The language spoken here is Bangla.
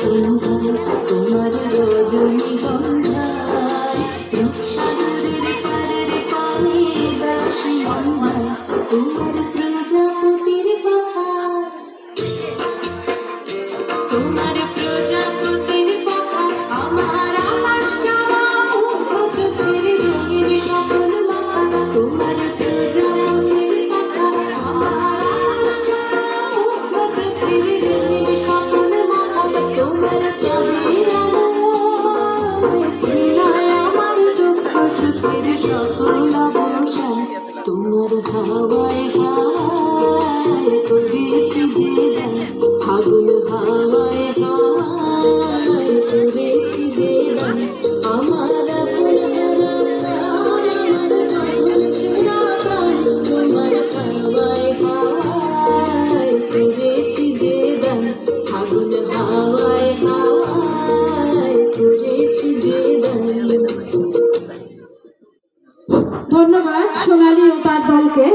সন্ধ্যায় তোমার রজনীগন্ধায় রূপসাগরের পারের পানে বাসি মন্দায় তোমার প্রজাপতির পাখায় তোমার প্রজাপতির পাখা আমার আকাশ চাওয়া মুগ্ধ চোখের রঙের স্বপ্ন মাখা তোমার প্রজাপতির পাখা আমার আকাশ চাওয়া মুগ্ধ চোখের রঙের স্বপ্ন মাখা তোমার চাঁদের আলোয় মিলায় আমার দুঃখ সুখের সকল অবসান তোমার হাওয়ায় হাওয়ায় করেছি যে দান ফাগুন হাওয়ায় হাওয়ায় করেছি যে দান আমার আপন হারা প্রাণ আমার কাঁধের ছেঁড়া প্রাণ তোমার হাওয়ায় হাওয়ায় করেছি যে দান ফাগুন হাওয়ায় হাওয়ায় করেছি যে দান। ধন্যবাদ সোনালী ও তার দলকে।